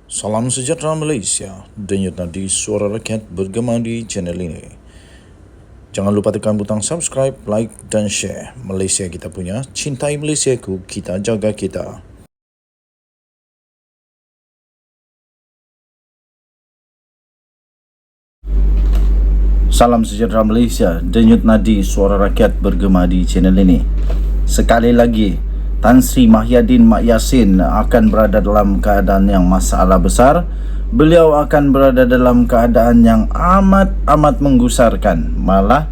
Salam sejahtera Malaysia, denyut nadi suara rakyat bergema di channel ini. Jangan lupa tekan butang subscribe, like dan share. Malaysia kita punya, cintai Malaysiaku, kita jaga kita. Salam sejahtera Malaysia, denyut nadi suara rakyat bergema di channel ini. Sekali lagi, Tan Sri Mahyadin Mak Yassin akan berada dalam keadaan yang masalah besar. Beliau akan berada dalam keadaan yang amat menggusarkan, malah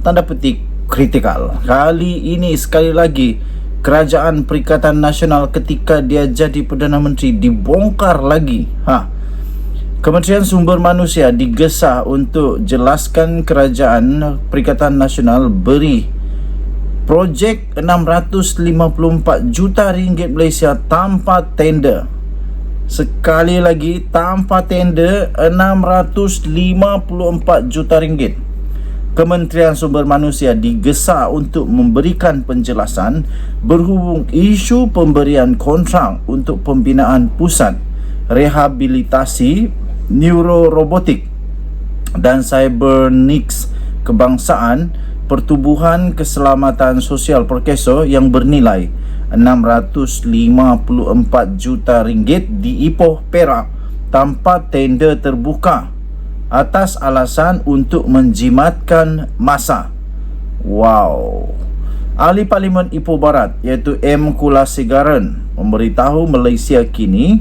tanda petik kritikal. Kali ini sekali lagi Kerajaan Perikatan Nasional ketika dia jadi Perdana Menteri dibongkar lagi. Kementerian Sumber Manusia digesa untuk jelaskan Kerajaan Perikatan Nasional beri projek 654 juta ringgit Malaysia tanpa tender. Sekali lagi, tanpa tender 654 juta ringgit. Kementerian Sumber Manusia digesa untuk memberikan penjelasan berhubung isu pemberian kontrak untuk pembinaan pusat rehabilitasi neurorobotik dan cybernetics kebangsaan Pertubuhan Keselamatan Sosial Perkeso yang bernilai 654 juta ringgit di Ipoh, Perak tanpa tender terbuka atas alasan untuk menjimatkan masa. Wow. Ahli Parlimen Ipoh Barat iaitu M. Kulasegaran memberitahu Malaysia kini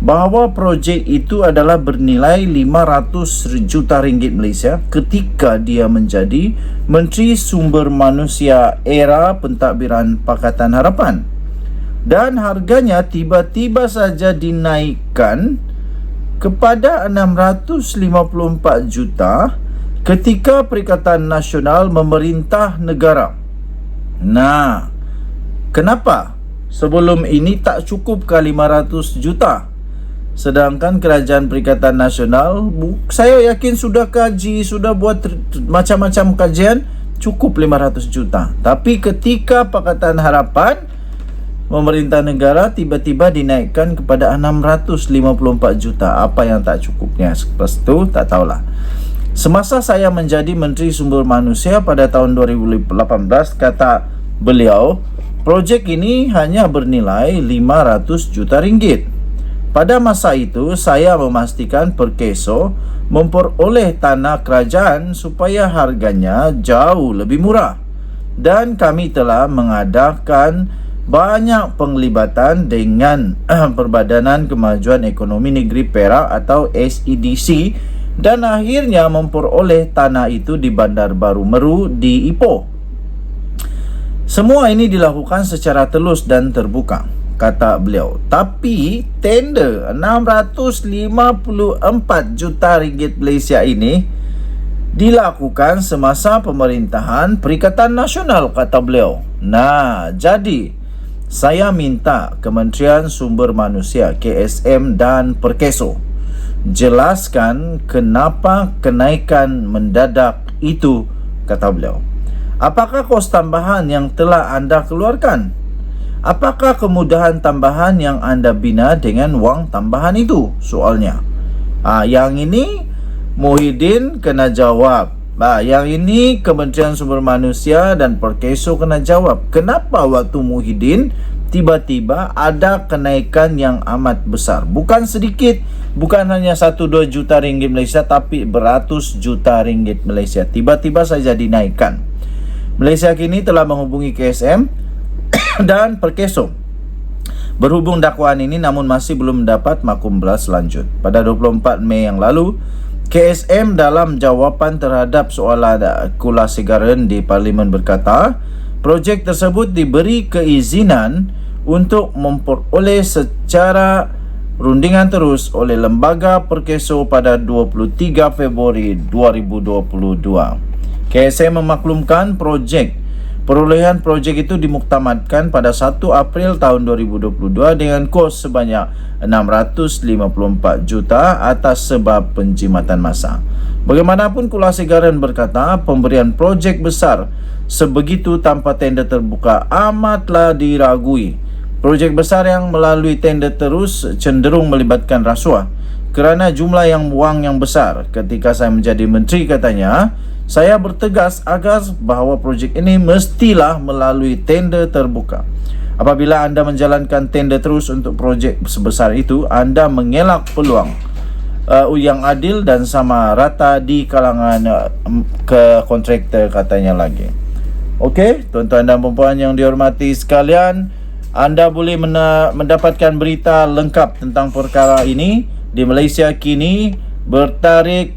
bahawa projek itu adalah bernilai 500 juta ringgit Malaysia ketika dia menjadi Menteri Sumber Manusia era pentadbiran Pakatan Harapan, dan harganya tiba-tiba saja dinaikkan kepada 654 juta ketika Perikatan Nasional memerintah negara. Nah, kenapa sebelum ini tak cukup ke 500 juta? Sedangkan Kerajaan Perikatan Nasional, saya yakin sudah kaji, sudah buat macam-macam kajian, cukup 500 juta. Tapi ketika Pakatan Harapan memerintah negara, tiba-tiba dinaikkan kepada 654 juta. Apa yang tak cukupnya? Lepas itu, tak tahulah. Semasa saya menjadi Menteri Sumber Manusia pada tahun 2018, kata beliau, projek ini hanya bernilai 500 juta ringgit. Pada masa itu, saya memastikan Perkeso memperoleh tanah kerajaan supaya harganya jauh lebih murah. Dan kami telah mengadakan banyak penglibatan dengan Perbadanan Kemajuan Ekonomi Negeri Perak atau SEDC dan akhirnya memperoleh tanah itu di Bandar Baru Meru di Ipoh. Semua ini dilakukan secara telus dan terbuka, kata beliau. Tapi tender 654 juta ringgit Malaysia ini dilakukan semasa pemerintahan Perikatan Nasional, kata beliau. Nah, jadi saya minta Kementerian Sumber Manusia KSM dan Perkeso jelaskan kenapa kenaikan mendadak itu, kata beliau. Apakah kos tambahan yang telah anda keluarkan? Apakah kemudahan tambahan yang anda bina dengan wang tambahan itu? Soalnya. Yang ini Muhyiddin kena jawab. Yang ini Kementerian Sumber Manusia dan Perkeso kena jawab. Kenapa waktu Muhyiddin tiba-tiba ada kenaikan yang amat besar? Bukan sedikit, bukan hanya 1-2 juta ringgit Malaysia, tapi beratus juta ringgit Malaysia. Tiba-tiba saja dinaikkan. Malaysia kini telah menghubungi KSM dan Perkeso berhubung dakwaan ini, namun masih belum mendapat makum belas lanjut. Pada 24 Mei yang lalu, KSM dalam jawapan terhadap soalan Kulasegaran di Parlimen berkata, projek tersebut diberi keizinan untuk memperoleh secara rundingan terus oleh Lembaga Perkeso pada 23 Februari 2022. KSM memaklumkan perolehan projek itu dimuktamadkan pada 1 April tahun 2022 dengan kos sebanyak 654 juta atas sebab penjimatan masa. Bagaimanapun, Kulasegaran berkata pemberian projek besar sebegitu tanpa tender terbuka amatlah diragui. Projek besar yang melalui tender terus cenderung melibatkan rasuah kerana jumlah wang yang besar. Ketika saya menjadi menteri, katanya, saya bertegas agar bahawa projek ini mestilah melalui tender terbuka. Apabila anda menjalankan tender terus untuk projek sebesar itu, anda mengelak peluang yang adil dan sama rata di kalangan ke kontraktor, katanya lagi. Okey, tuan-tuan dan puan yang dihormati sekalian, anda boleh mendapatkan berita lengkap tentang perkara ini di Malaysia kini bertarikh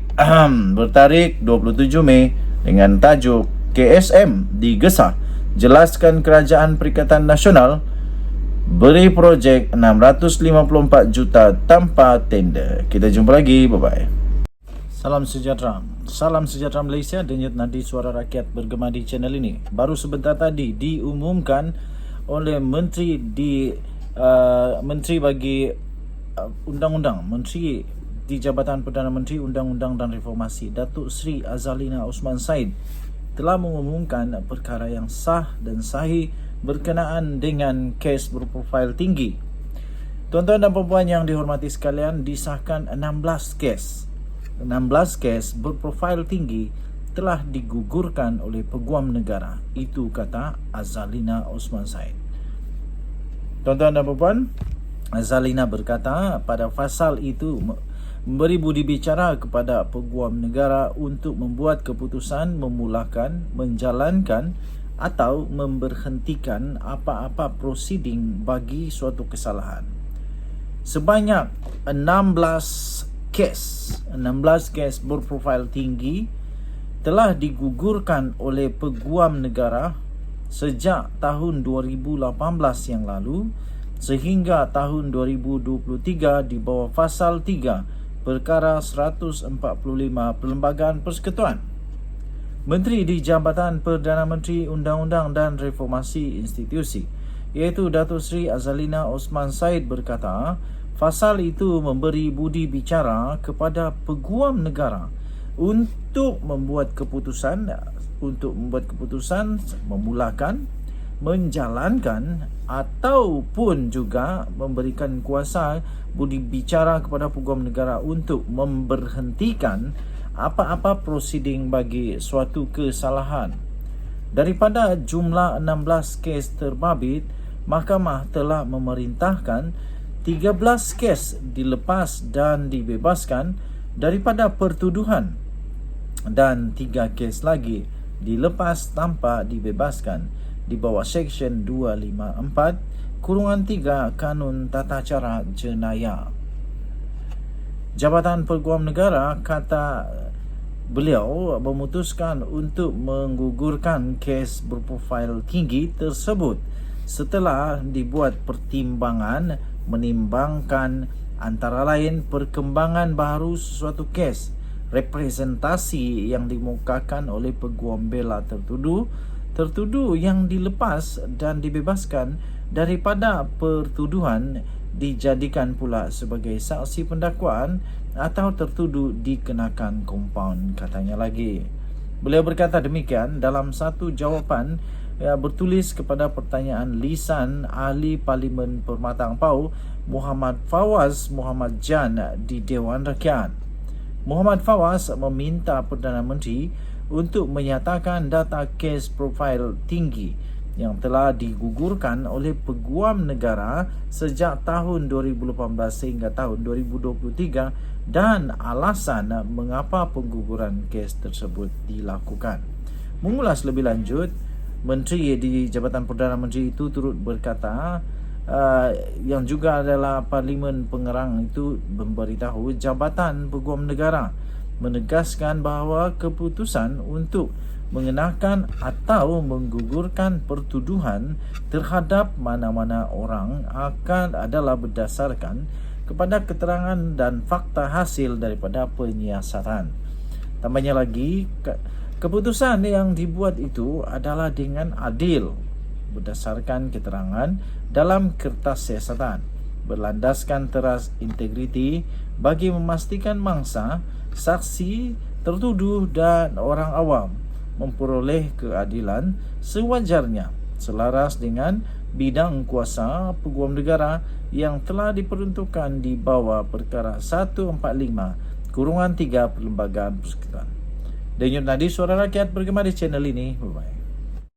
27 Mei dengan tajuk KSM digesah. Jelaskan Kerajaan Perikatan Nasional beri projek 654 juta tanpa tender. Kita jumpa lagi. Bye-bye. Salam sejahtera. Salam sejahtera Malaysia. Denyut nadi suara rakyat bergema di channel ini. Baru sebentar tadi diumumkan oleh Menteri bagi Undang-Undang, Menteri di Jabatan Perdana Menteri Undang-Undang dan Reformasi, Datuk Seri Azalina Osman Said telah mengumumkan perkara yang sah dan sahih berkenaan dengan kes berprofil tinggi. Tuan-tuan dan puan yang dihormati sekalian, disahkan 16 kes. 16 kes berprofil tinggi telah digugurkan oleh Peguam Negara. Itu kata Azalina Osman Said. Tuan-tuan dan puan, Azalina berkata pada fasal itu memberi budi bicara kepada Peguam Negara untuk membuat keputusan memulakan, menjalankan atau memberhentikan apa-apa prosiding bagi suatu kesalahan. Sebanyak 16 kes berprofil tinggi telah digugurkan oleh Peguam Negara sejak tahun 2018 yang lalu sehingga tahun 2023 di bawah fasal 3 Perkara 145 Perlembagaan Persekutuan. Menteri di Jabatan Perdana Menteri Undang-Undang dan Reformasi Institusi, iaitu Datuk Seri Azalina Osman Said berkata, fasal itu memberi budi bicara kepada Peguam Negara untuk membuat keputusan memulakan, menjalankan ataupun juga memberikan kuasa budi bicara kepada Peguam Negara untuk memberhentikan apa-apa prosiding bagi suatu kesalahan. Daripada jumlah 16 kes terbabit, Mahkamah telah memerintahkan 13 kes dilepas dan dibebaskan daripada pertuduhan dan 3 kes lagi dilepas tanpa dibebaskan di bawah Seksyen 254/3 Kanun Tata Cara Jenayah. Jabatan Peguam Negara, kata beliau, memutuskan untuk menggugurkan kes berprofil tinggi tersebut setelah dibuat pertimbangan menimbangkan antara lain perkembangan baru sesuatu kes, representasi yang dimukakan oleh peguam bela tertuduh yang dilepas dan dibebaskan daripada pertuduhan dijadikan pula sebagai saksi pendakwaan atau tertuduh dikenakan kompaun, katanya lagi. Beliau berkata demikian dalam satu jawapan bertulis kepada pertanyaan lisan Ahli Parlimen Permatang Pau Muhammad Fawaz Muhammad Jan di Dewan Rakyat. Muhammad Fawaz meminta Perdana Menteri untuk menyatakan data kes profil tinggi yang telah digugurkan oleh Peguam Negara sejak tahun 2018 sehingga tahun 2023 dan alasan mengapa pengguguran kes tersebut dilakukan. Mengulas lebih lanjut, Menteri di Jabatan Perdana Menteri itu turut berkata yang juga adalah Parlimen Pengerang itu memberitahu Jabatan Peguam Negara menegaskan bahawa keputusan untuk mengenakan atau menggugurkan pertuduhan terhadap mana-mana orang adalah berdasarkan kepada keterangan dan fakta hasil daripada penyiasatan. Tambahnya lagi, keputusan yang dibuat itu adalah dengan adil berdasarkan keterangan dalam kertas siasatan, berlandaskan teras integriti bagi memastikan mangsa, saksi, tertuduh dan orang awam memperoleh keadilan sewajarnya selaras dengan bidang kuasa peguam negara yang telah diperuntukkan di bawah perkara 145/3 Perlembagaan Persekutuan. Denyut nadi suara rakyat bergema di channel ini. Bye-bye.